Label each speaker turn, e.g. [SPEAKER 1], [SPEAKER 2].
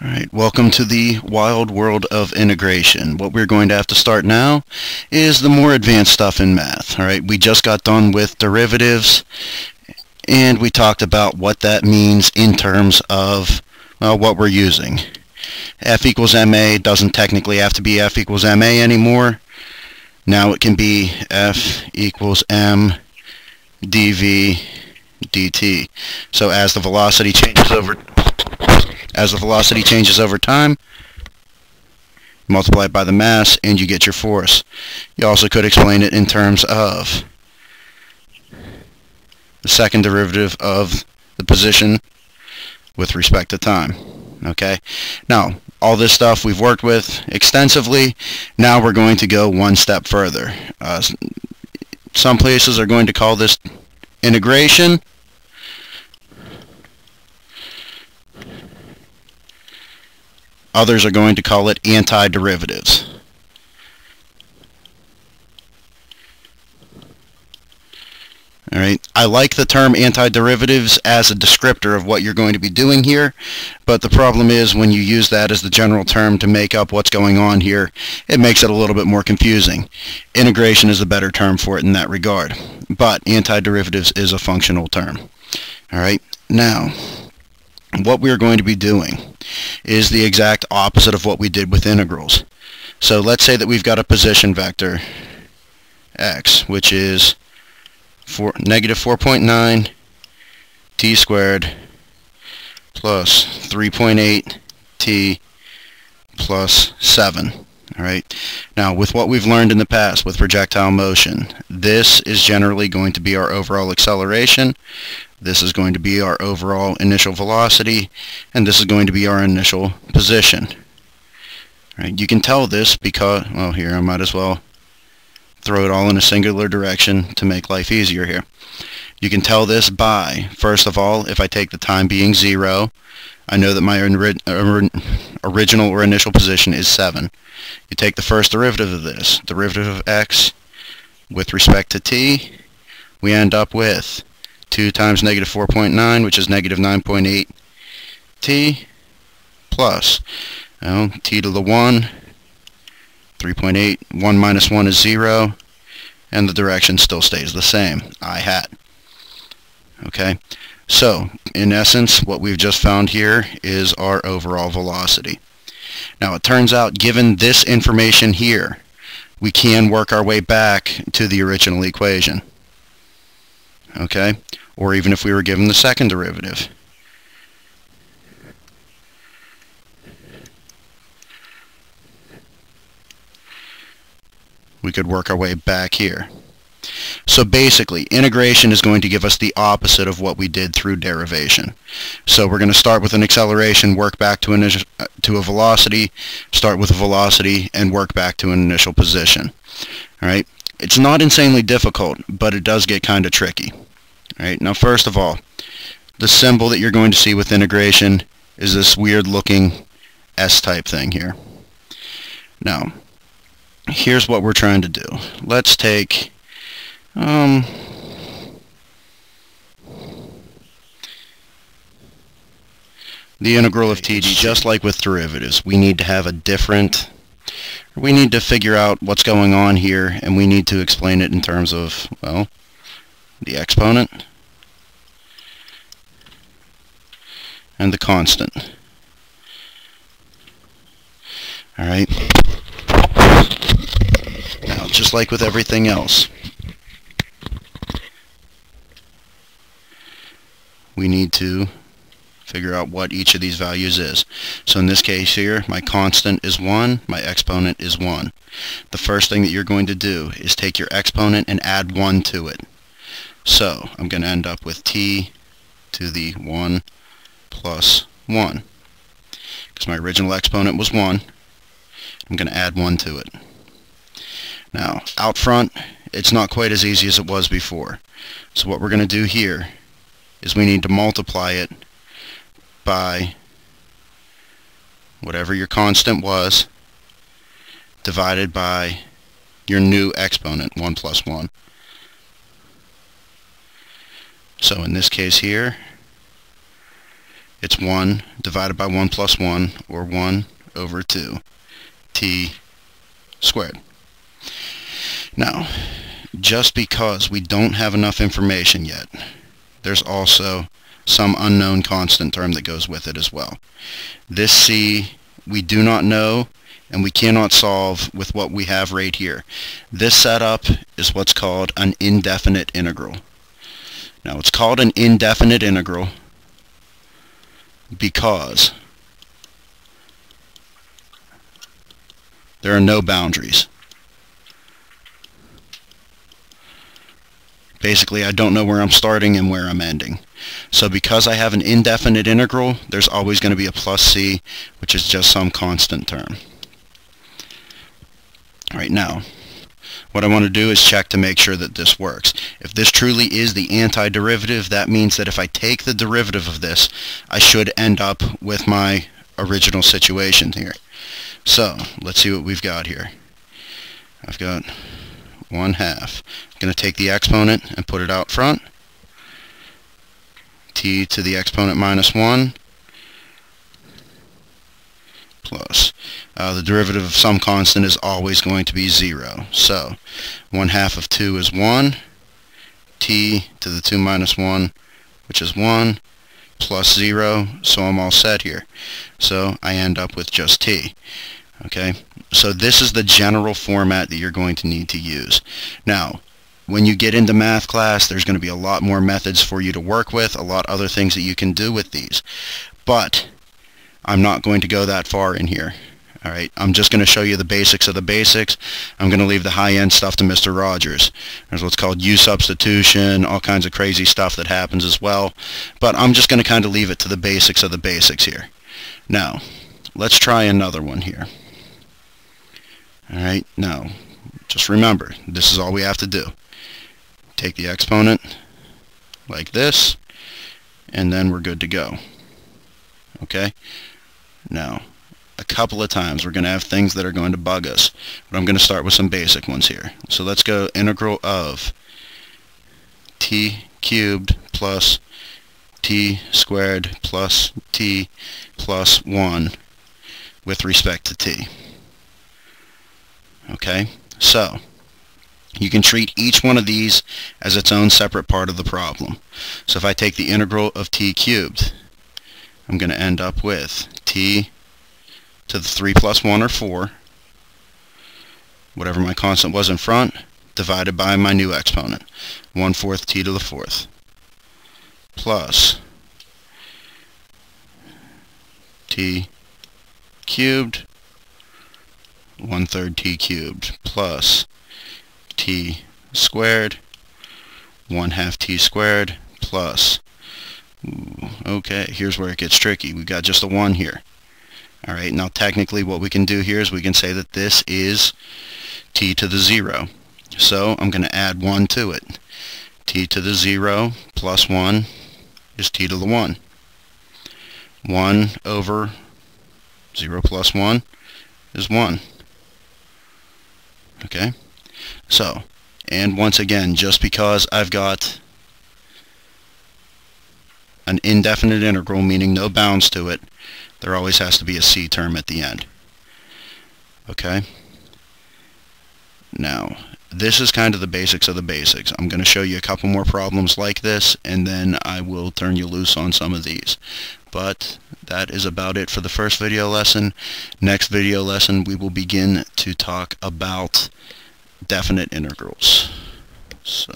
[SPEAKER 1] Alright, welcome to the wild world of integration. What we're going to have to start now is the more advanced stuff in math. Alright, we just got done with derivatives and we talked about what that means in terms of what we're using. F equals ma doesn't technically have to be F equals ma anymore. Now it can be F equals m dv dt. So as the velocity changes over time, multiply it by the mass and you get your force. You also could explain it in terms of the second derivative of the position with respect to time. Okay? Now, all this stuff we've worked with extensively. Now we're going to go one step further. Some places are going to call this integration. Others are going to call it antiderivatives. Alright, I like the term antiderivatives as a descriptor of what you're going to be doing here, but the problem is when you use that as the general term to make up what's going on here, it makes it a little bit more confusing. Integration is the better term for it in that regard, but antiderivatives is a functional term. Alright, now, what we're going to be doing is the exact opposite of what we did with integrals. So let's say that we've got a position vector x, which is negative 4.9 t squared plus 3.8 t plus 7. Alright, now with what we've learned in the past with projectile motion, this is generally going to be our overall acceleration, this is going to be our overall initial velocity, and this is going to be our initial position. Right, you can tell this because, well, here I might as well throw it all in a singular direction to make life easier here. You can tell this by, first of all, if I take the time being 0, I know that my original or initial position is 7. You take the first derivative of this, derivative of x with respect to t, we end up with 2 times negative 4.9, which is negative 9.8 t, plus t to the 1, 3.8, 1 minus 1 is 0, and the direction still stays the same, I hat. Okay, so in essence what we've just found here is our overall velocity. Now it turns out, given this information here, we can work our way back to the original equation. Okay, or even if we were given the second derivative. We could work our way back here. So basically, integration is going to give us the opposite of what we did through derivation. So we're going to start with an acceleration, work back to a velocity, start with a velocity, and work back to an initial position. Alright, it's not insanely difficult, but it does get kind of tricky. Alright, now first of all, the symbol that you're going to see with integration is this weird looking S-type thing here. Now, here's what we're trying to do. Let's take the integral of TD, just like with derivatives. We need to have a different, we need to figure out what's going on here, and we need to explain it in terms of, well, the exponent and the constant. Alright. Now, just like with everything else, we need to figure out what each of these values is. So in this case here, my constant is 1, my exponent is 1. The first thing that you're going to do is take your exponent and add 1 to it. So I'm going to end up with t to the 1 plus 1. Because my original exponent was 1, I'm going to add 1 to it. Now, out front, it's not quite as easy as it was before. So what we're going to do here is we need to multiply it by whatever your constant was divided by your new exponent, 1 plus 1. So in this case here, It's 1 divided by 1 plus 1, or 1 over 2 t squared. Now, just because we don't have enough information yet, there's also some unknown constant term that goes with it as well. This c we do not know, and we cannot solve with what we have right here. This setup is what's called an indefinite integral. Now, it's called an indefinite integral because there are no boundaries. Basically, I don't know where I'm starting and where I'm ending. So because I have an indefinite integral, there's always going to be a plus c, which is just some constant term. All right, now, what I want to do is check to make sure that this works. If this truly is the antiderivative, that means that if I take the derivative of this, I should end up with my original situation here. So, let's see what we've got here. I've got 1/2. I'm going to take the exponent and put it out front. T to the exponent minus 1 plus. The derivative of some constant is always going to be 0. So 1/2 of 2 is 1. T to the 2 minus 1, which is 1, plus 0. So I'm all set here. So I end up with just t. Okay, so this is the general format that you're going to need to use. Now, when you get into math class, there's going to be a lot more methods for you to work with, a lot other things that you can do with these. But I'm not going to go that far in here. All right, I'm just going to show you the basics of the basics. I'm going to leave the high-end stuff to Mr. Rogers. There's what's called U substitution, all kinds of crazy stuff that happens as well. But I'm just going to kind of leave it to the basics of the basics here. Now, let's try another one here. All right, now, just remember, this is all we have to do. Take the exponent like this, and then we're good to go. Okay? Now, a couple of times we're going to have things that are going to bug us, but I'm going to start with some basic ones here. So let's go integral of t cubed plus t squared plus t plus 1 with respect to t. Okay, so you can treat each one of these as its own separate part of the problem. So if I take the integral of t cubed, I'm going to end up with t to the 3 plus 1, or 4, whatever my constant was in front, divided by my new exponent, 1/4 t to the 4th, plus t cubed 1/3 t cubed plus t squared 1/2 t squared plus, okay, here's where it gets tricky. We've got just a 1 here. Alright, now technically what we can do here is we can say that this is t to the 0. So I'm going to add 1 to it. T to the 0 plus 1 is t to the 1. 1 over 0 plus 1 is 1. Okay, so, and once again, just because I've got an indefinite integral, meaning no bounds to it, there always has to be a c term at the end. Okay, now this is kind of the basics of the basics. I'm going to show you a couple more problems like this, and then I will turn you loose on some of these. But that is about it for the first video lesson. Next video lesson, we will begin to talk about definite integrals. So